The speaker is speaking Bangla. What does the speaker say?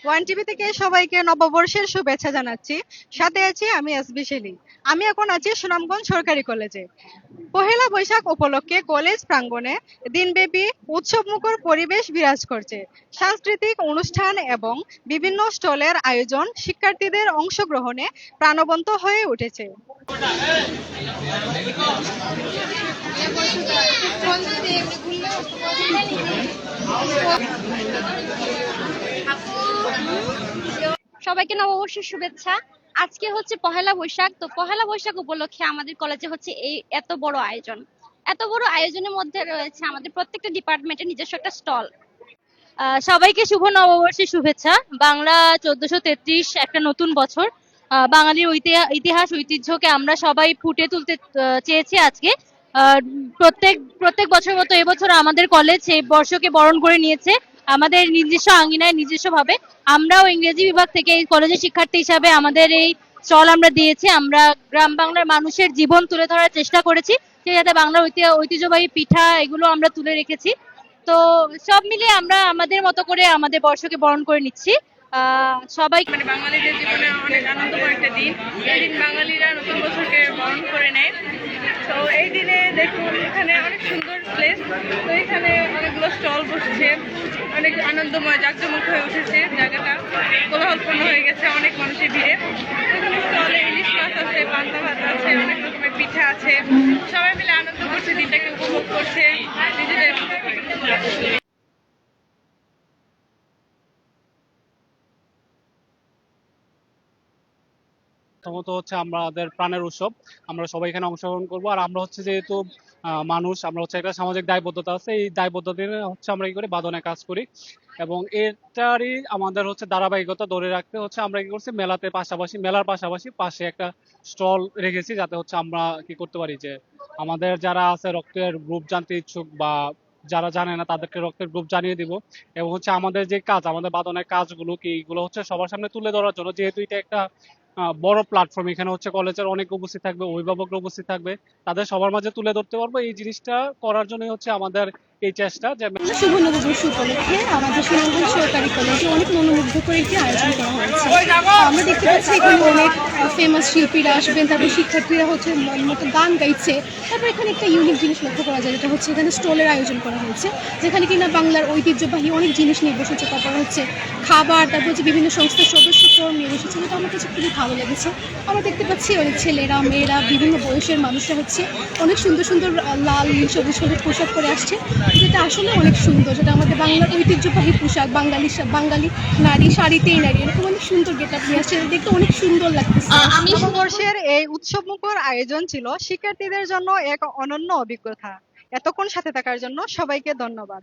ওয়ান টিভি থেকে সবাইকে নববর্ষের শুভেচ্ছা জানাচ্ছি। সাথে আছি আমি এসবি শেলি। আমি এখন আছি সুনামগঞ্জ সরকারি কলেজে। পহেলা বৈশাখ উপলক্ষে কলেজ প্রাঙ্গণে দিনব্যাপী উৎসবমুখর পরিবেশ বিরাজ করছে। সাংস্কৃতিক অনুষ্ঠান এবং বিভিন্ন স্টলের আয়োজন শিক্ষার্থীদের অংশগ্রহণে প্রাণবন্ত হয়ে উঠেছে। সবাইকে নববর্ষের শুভেচ্ছা। আজকে হচ্ছে পহেলা বৈশাখ, তো পহেলা বৈশাখ উপলক্ষে আমাদের কলেজে হচ্ছে এই এত বড় আয়োজন। এত বড় আয়োজনের মধ্যে রয়েছে আমাদের প্রত্যেকটা ডিপার্টমেন্টের নিজস্ব একটা স্টল। সবাইকে শুভ নববর্ষের শুভেচ্ছা। বাংলা 1433 একটা নতুন বছর। বাঙালির ইতিহাস ঐতিহ্যকে আমরা সবাই ফুটে তুলতে চেয়েছি আজকে। আহ, প্রত্যেক প্রত্যেক বছর মতো এবছর আমাদের কলেজ এই বর্ষকে বরণ করে নিয়েছে আমাদের নিজস্ব আঙ্গিনায় নিজস্ব ভাবে। আমরাও ইংরেজি বিভাগ থেকে এই কলেজের শিক্ষার্থী হিসাবে আমাদের এই স্টল আমরা দিয়েছি। আমরা গ্রাম বাংলার মানুষের জীবন তুলে ধরার চেষ্টা করেছি, সেই সাথে বাংলার ঐতিহ্যবাহী পিঠা এগুলো আমরা তুলে রেখেছি। তো সব মিলিয়ে আমরা আমাদের মতো করে আমাদের বর্ষকে বরণ করে নিচ্ছি। সবাই মানে বাঙালিদের জীবনে অনেক আনন্দময় একটা দিন। এই দিন বাঙালিরা নতুন বছরকে বরণ করে নেয়। তো এই দিনে দেখুন এখানে অনেক সুন্দর প্লেস। তো এখানে অনেকগুলো স্টল বসছে, অনেক আনন্দময় জাঁকজমক হয়ে উঠেছে জায়গাটা, কোলাহলপূর্ণ হয়ে গেছে অনেক মানুষের ভিড়ে। এখানে স্টলে ইলিশ মাছ আছে, পান্তা ভাত আছে, অনেক রকমের পিঠা আছে। সবাই মিলে আনন্দ করছে, দিনটাকে উপভোগ করছে নিজেদের মতো করে। প্রথমত হচ্ছে আমাদের প্রাণের উৎসব, আমরা সবাই এখানে অংশগ্রহণ করব। আর আমরা হচ্ছে যেহেতু মানুষ, আমরা হচ্ছে একটা সামাজিক দায়বদ্ধতা আছে, এই দায়বদ্ধতা নিয়ে হচ্ছে আমরা কি করি, বাদনে কাজ করি। এবং এটারই আমাদের হচ্ছে ধারাবাহিকতা ধরে রাখতে হচ্ছে আমরা কি করছি, মেলার পাশাপাশি পাশে একটা স্টল রেখেছি, যাতে হচ্ছে আমরা কি করতে পারি যে আমাদের যারা আছে রক্তের গ্রুপ জানতে ইচ্ছুক বা যারা জানে না তাদেরকে রক্তের গ্রুপ জানিয়ে দিব। এবং হচ্ছে আমাদের যে কাজ, আমাদের বাদনের কাজগুলো কি এগুলো হচ্ছে সবার সামনে তুলে ধরার জন্য, যেহেতু এটা একটা বড় প্ল্যাটফর্ম, এখানে হচ্ছে কলেজের অনেক উপস্থিত থাকবে, অভিভাবকরা উপস্থিত থাকবে, তাদের সবার মাঝে তুলে ধরতে পারবো। এই জিনিসটা করার জন্য হচ্ছে আমাদের এই চেষ্টা যে শুভ নববর্ষ উপলক্ষে আমাদের সুনামগঞ্জ সরকারি কলেজে অনেক মনোমুগ্ধকর একটি আয়োজন করা হয়েছে। আমরা দেখতে পাচ্ছি এখানে অনেক ফেমাস শিল্পীরা আসবেন, তারপর শিক্ষার্থীরা হচ্ছে মতো গান গাইছে। তারপর এখানে একটা ইউনিক জিনিস লক্ষ্য করা যায়, যেটা হচ্ছে এখানে স্টলের আয়োজন করা হয়েছে, যেখানে কিনা বাংলার ঐতিহ্যবাহী অনেক জিনিস নিয়ে বসেছে। তারপর হচ্ছে খাবার, তারপর হচ্ছে বিভিন্ন সংস্থার সদস্যকর নিয়ে বসেছে, যেটা আমার কাছে খুবই ভালো লেগেছে। আমরা দেখতে পাচ্ছি অনেক ছেলেরা মেয়েরা বিভিন্ন বয়সের মানুষরা হচ্ছে অনেক সুন্দর সুন্দর লাল নীল সবুজ সবুজ পোশাক পরে আসছে, যেটা আসলে অনেক সুন্দর। যেটা আমাদের বাংলার ঐতিহ্যবাহী পোশাক, বাঙালি নারী শাড়িতেই নারী এরকম অনেক সুন্দর গেট আপ নিয়ে আসছে, দেখতে অনেক সুন্দর লাগতেছে। নববর্ষের এই উৎসবমুখর আয়োজন ছিল শিক্ষার্থীদের জন্য এক অনন্য অভিজ্ঞতা। এতক্ষণ সাথে থাকার জন্য সবাইকে ধন্যবাদ।